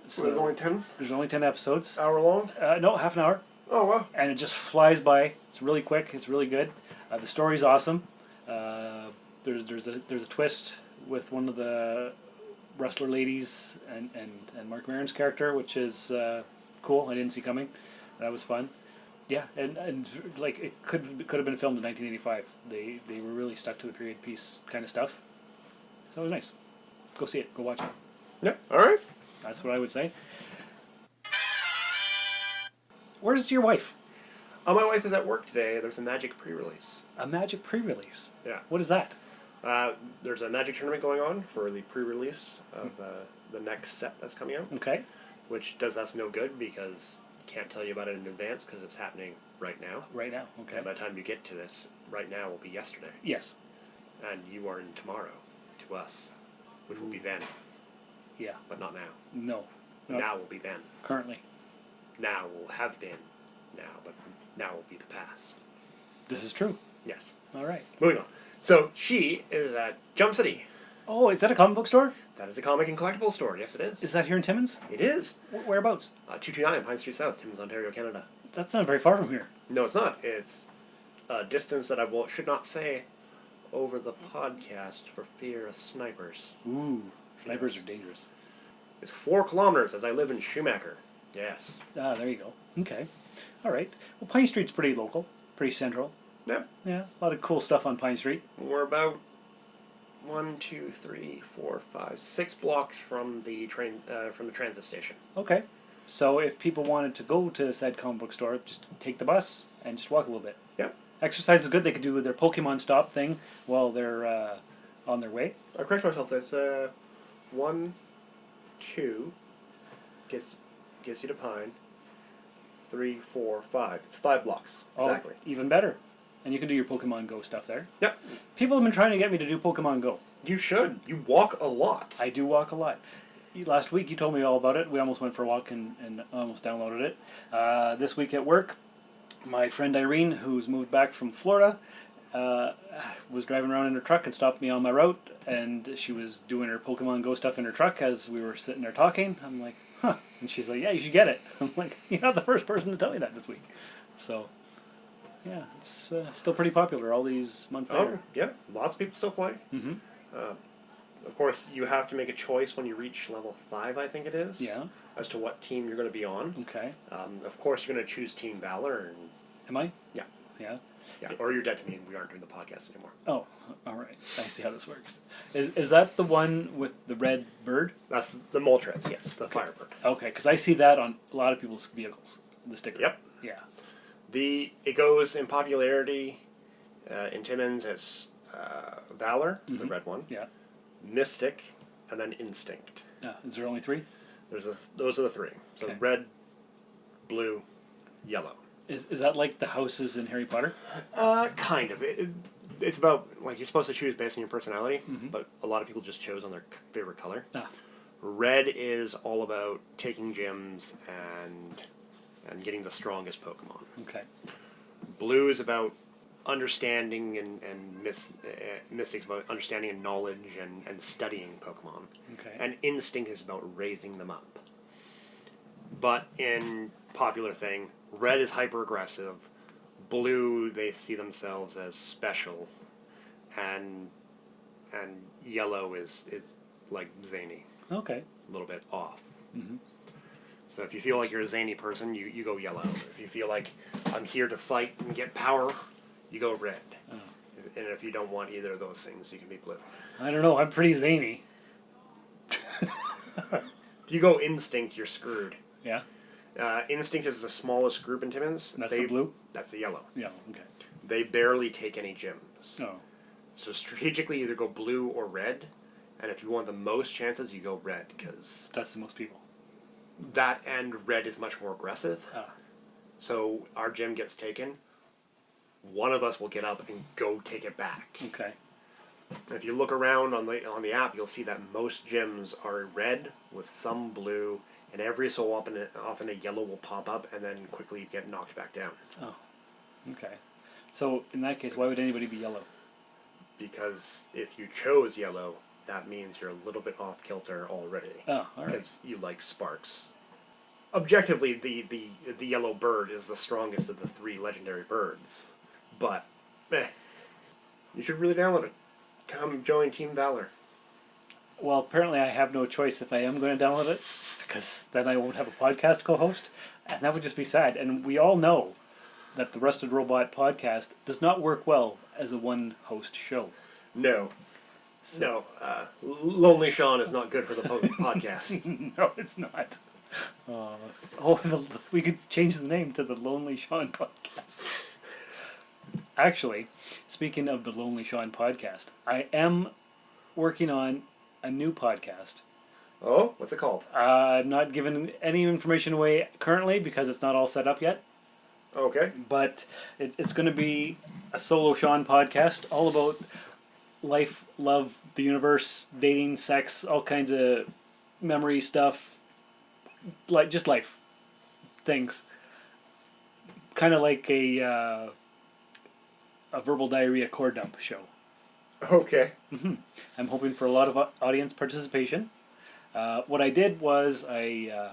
So there's only 10? There's only 10 episodes. Hour long? No, half an hour. Oh, wow. And it just flies by. It's really quick. It's really good. The story's awesome. There's a twist with one of the wrestler ladies and Mark Maron's character, which is cool. I didn't see coming. That was fun. Yeah, and like it could have been filmed in 1985. They were really stuck to the period piece kind of stuff. So it was nice. Go see it. Go watch it. Yeah. All right. That's what I would say. Where's your wife? My wife is at work today. There's a Magic pre-release. A Magic pre-release? Yeah. What is that? There's a Magic tournament going on for the pre-release of the next set that's coming out. Okay. Which does us no good because I can't tell you about it in advance because it's happening right now. Right now, okay. And by the time you get to this, right now will be yesterday. Yes. And you are in tomorrow to us, which will be then. Yeah. But not now. No. Now will be then. Currently. Now will have been now, but now will be the past. This is true. Yes. All right. Moving on. So she is at Jump City. Oh, is that a comic book store? That is a comic and collectible store. Yes, it is. Is that here in Timmins? It is. Whereabouts? 229 Pine Street South, Timmins, Ontario, Canada. That's not very far from here. No, it's not. It's a distance that I should not say over the podcast for fear of snipers. Ooh, snipers are dangerous. It's 4 kilometers as I live in Schumacher. Yes. Ah, there you go. Okay. All right. Well, Pine Street's pretty local, pretty central. Yep. Yeah, a lot of cool stuff on Pine Street. We're about 6 blocks from the transit station. Okay. So if people wanted to go to said comic book store, just take the bus and just walk a little bit. Yep. Exercise is good. They could do their Pokemon stop thing while they're on their way. I correct myself. It's 1, 2 gets you to Pine. 3, 4, 5. It's 5 blocks. Exactly. Oh, even better. And you can do your Pokemon Go stuff there. Yep. People have been trying to get me to do Pokemon Go. You should. You walk a lot. I do walk a lot. Last week you told me all about it. We almost went for a walk and almost downloaded it. This week at work, my friend Irene, who's moved back from Florida, was driving around in her truck and stopped me on my route. And she was doing her Pokemon Go stuff in her truck as we were sitting there talking. I'm like, huh. And she's like, yeah, you should get it. I'm like, you're not the first person to tell me that this week. So... yeah, it's still pretty popular all these months later. Oh, yeah. Lots of people still play. Mm-hmm. Of course, you have to make a choice when you reach level 5, I think it is. Yeah. As to what team you're going to be on. Okay. Of course, you're going to choose Team Valor. And am I? Yeah. Yeah. Yeah. Or you're dead to me and we aren't doing the podcast anymore. Oh, all right. I see how this works. Is that the one with the red bird? That's the Moltres, yes. The Firebird. Okay, because I see that on a lot of people's vehicles. The sticker. Yep. Yeah. It goes in popularity In Timmins, it's Valor, the red one. Yeah. Mystic, and then Instinct. Is there only 3? Those are the 3. So Okay. red, blue, yellow. Is that like the houses in Harry Potter? Kind of. It's about, like, you're supposed to choose based on your personality, but a lot of people just chose on their favorite color. Red is all about taking gyms and getting the strongest Pokemon. Okay. Blue is about understanding and Mystic's about understanding and knowledge and studying Pokemon. Okay. And Instinct is about raising them up. But in popular thing, red is hyper aggressive. Blue, they see themselves as special, and yellow is like zany. Okay. A little bit off. So if you feel like you're a zany person, you go yellow. If you feel like I'm here to fight and get power, you go red. And if you don't want either of those things, you can be blue. I don't know. I'm pretty zany. If you go Instinct, you're screwed. Yeah. Instinct is the smallest group in Timmins. That's the blue? That's the yellow. Yeah, okay. They barely take any gyms. Oh. So strategically, either go blue or red. And if you want the most chances, you go red, because... That's the most people. That and red is much more aggressive. So our gym gets taken. One of us will get up and go take it back. Okay. If you look around on the app, you'll see that most gyms are red with some blue, and every so often a yellow will pop up and then quickly get knocked back down. Oh, okay. So in that case, why would anybody be yellow? Because if you chose yellow, that means you're a little bit off kilter already. Oh, all right. Because you like sparks. Objectively, the yellow bird is the strongest of the 3 legendary birds. But, you should really download it. Come join Team Valor. Well, apparently I have no choice if I am going to download it, because then I won't have a podcast co-host, and that would just be sad. And we all know that the Rusted Robot podcast does not work well as a one-host show. No. So. No. Lonely Sean is not good for the podcast. No, it's not. We could change the name to the Lonely Sean podcast. Actually, speaking of the Lonely Sean podcast, I am working on a new podcast. Oh? What's it called? I'm not giving any information away currently because it's not all set up yet. Okay. But it's going to be a solo Sean podcast all about life, love, the universe, dating, sex, all kinds of memory stuff. Like just life things. Kind of like a verbal diarrhea core dump show. Okay. I'm hoping for a lot of audience participation. What I did was I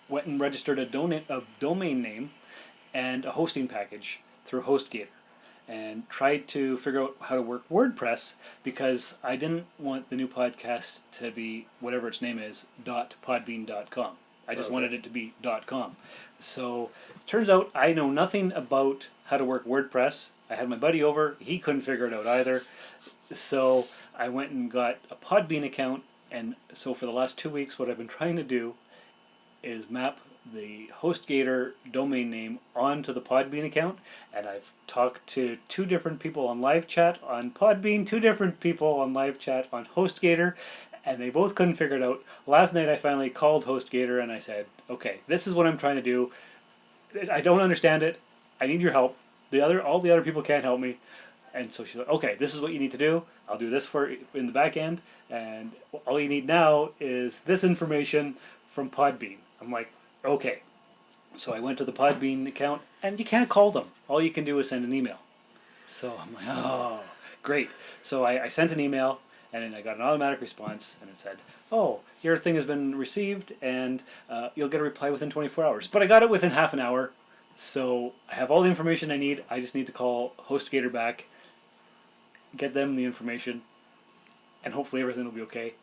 went and registered a domain name and a hosting package through HostGator and tried to figure out how to work WordPress because I didn't want the new podcast to be whatever its name is, .podbean.com. I just wanted it to be .com. So it turns out I know nothing about how to work WordPress. I had my buddy over. He couldn't figure it out either. So I went and got a Podbean account. And so for the last 2 weeks, what I've been trying to do is map the HostGator domain name onto the Podbean account. And I've talked to 2 different people on live chat on Podbean, 2 different people on live chat on HostGator, and they both couldn't figure it out. Last night I finally called HostGator and I said, okay, this is what I'm trying to do. I don't understand it. I need your help. All the other people can't help me. And so she's like, okay, this is what you need to do. I'll do this for in the back end. And all you need now is this information from Podbean. I'm like, okay. So I went to the Podbean account, and you can't call them. All you can do is send an email. So I'm like, oh, great. So I sent an email, and then I got an automatic response, and it said, oh, your thing has been received, and you'll get a reply within 24 hours. But I got it within half an hour. So I have all the information I need. I just need to call HostGator back, get them the information, and hopefully everything will be okay.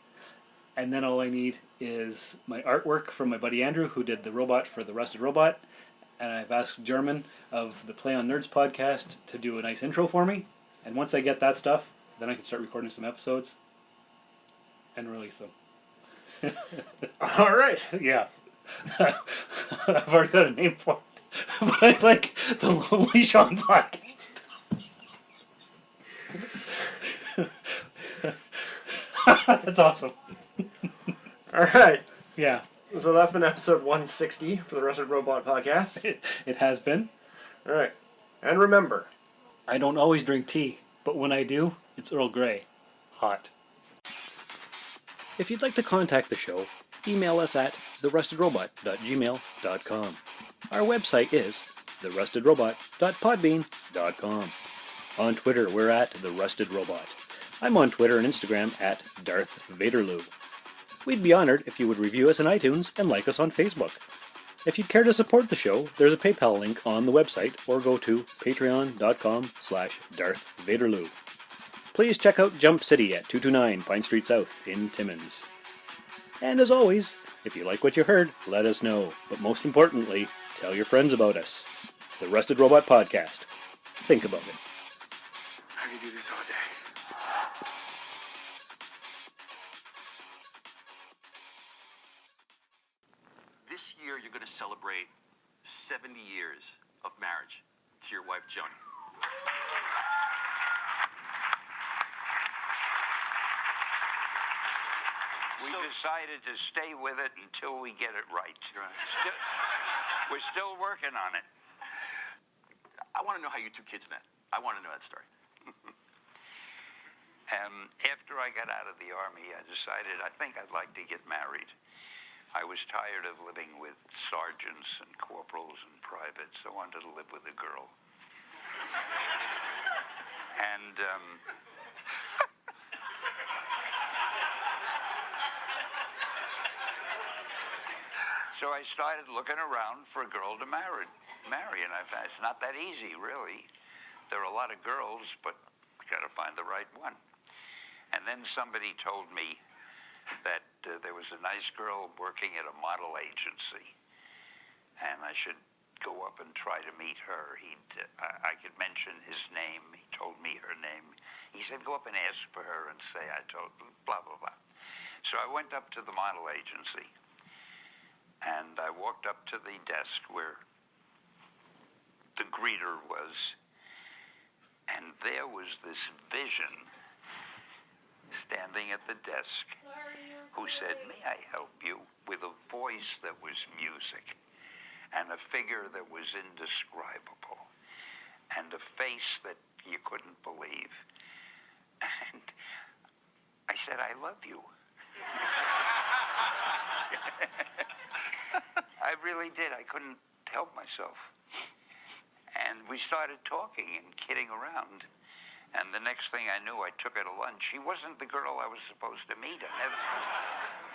And then all I need is my artwork from my buddy Andrew, who did the robot for the Rusted Robot. And I've asked German of the Play on Nerds podcast to do a nice intro for me. And once I get that stuff, then I can start recording some episodes and release them. All right. Yeah. I've already got a name for it. But I like the Lonely Sean podcast. That's awesome. All right. Yeah. So that's been episode 160 for the Rusted Robot Podcast. It has been. All right. And remember, I don't always drink tea, but when I do, it's Earl Grey. Hot. If you'd like to contact the show, email us at therustedrobot.gmail.com. Our website is therustedrobot.podbean.com. On Twitter, we're at therustedrobot. I'm on Twitter and Instagram at Darth Vaderloo. We'd be honored if you would review us on iTunes and like us on Facebook. If you'd care to support the show, there's a PayPal link on the website, or go to patreon.com/Darth Vaderloo. Please check out Jump City at 229 Pine Street South in Timmins. And as always, if you like what you heard, let us know. But most importantly, tell your friends about us. The Rusted Robot Podcast. Think about it. I could do this all day. This year, you're going to celebrate 70 years of marriage to your wife, Joni. We decided to stay with it until we get it right. We're still working on it. I want to know how you two kids met. I want to know that story. After I got out of the Army, I decided I think I'd like to get married. I was tired of living with sergeants and corporals and privates. I wanted to live with a girl. And so I started looking around for a girl to marry, and I found it's not that easy, really. There are a lot of girls, but you got to find the right one. And then somebody told me that there was a nice girl working at a model agency, and I should go up and try to meet her. I could mention his name. He told me her name. He said, go up and ask for her and say I told, blah, blah, blah. So I went up to the model agency, and I walked up to the desk where the greeter was, and there was this vision standing at the desk who said, may I help you, with a voice that was music and a figure that was indescribable and a face that you couldn't believe. And I said, I love you. I really did. I couldn't help myself. And we started talking and kidding around. And the next thing I knew, I took her to lunch. She wasn't the girl I was supposed to meet.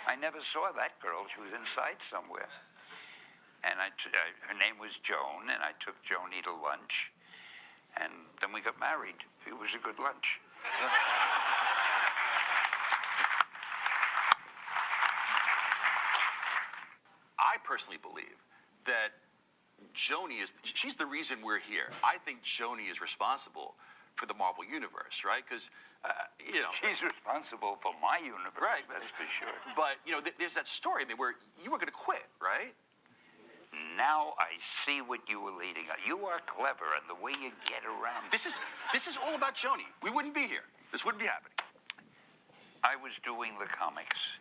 I never saw that girl. She was inside somewhere. And her name was Joan, and I took Joni to lunch. And then we got married. It was a good lunch. I personally believe that she's the reason we're here. I think Joni is responsible for the Marvel Universe, right? Because, she's responsible for my universe, right? That's for sure. But, there's that story where you were going to quit, right? Now I see what you were leading on. You are clever, and the way you get around. This is all about Joni. We wouldn't be here. This wouldn't be happening. I was doing the comics,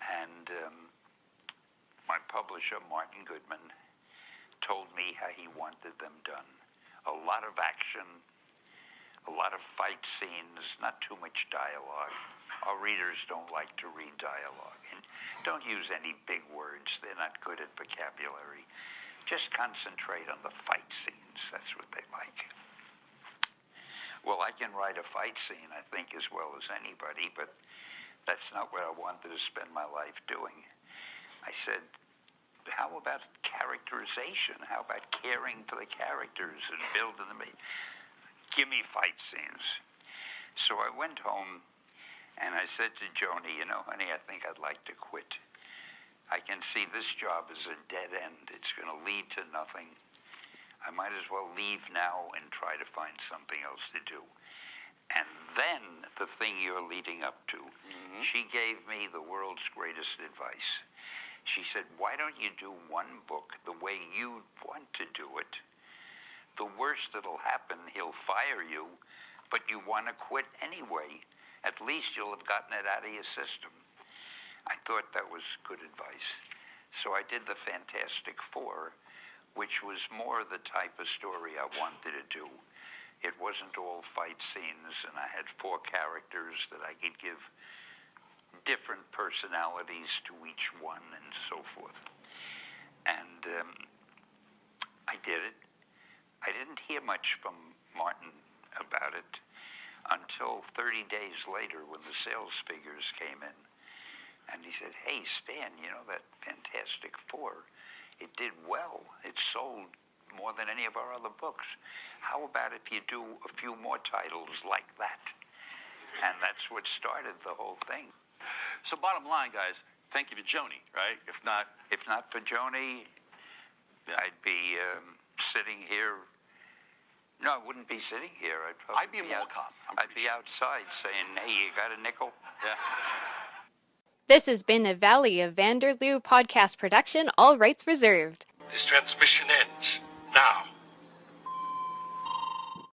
and my publisher, Martin Goodman, told me how he wanted them done. A lot of action, a lot of fight scenes, not too much dialogue. Our readers don't like to read dialogue. And don't use any big words. They're not good at vocabulary. Just concentrate on the fight scenes. That's what they like. Well, I can write a fight scene, I think, as well as anybody, but that's not what I wanted to spend my life doing. I said, how about characterization? How about caring for the characters and building them? Give me fight scenes. So I went home, and I said to Joni, honey, I think I'd like to quit. I can see this job as a dead end. It's going to lead to nothing. I might as well leave now and try to find something else to do. And then the thing you're leading up to, she gave me the world's greatest advice. She said, why don't you do one book the way you want to do it? The worst that'll happen, he'll fire you, but you want to quit anyway. At least you'll have gotten it out of your system. I thought that was good advice. So I did the Fantastic Four, which was more the type of story I wanted to do. It wasn't all fight scenes, and I had 4 characters that I could give different personalities to each one and so forth. And I did it. I didn't hear much from Martin about it until 30 days later when the sales figures came in. And he said, hey, Stan, you know that Fantastic Four? It did well. It sold more than any of our other books. How about if you do a few more titles like that? And that's what started the whole thing. So bottom line, guys, thank you to Joni, right? If not for Joni, I'd be sitting here. No, I wouldn't be sitting here. I'd be a mall cop. I'd be outside saying, hey, you got a nickel? Yeah. This has been a Valley of Vanderloo podcast production, all rights reserved. This transmission ends now.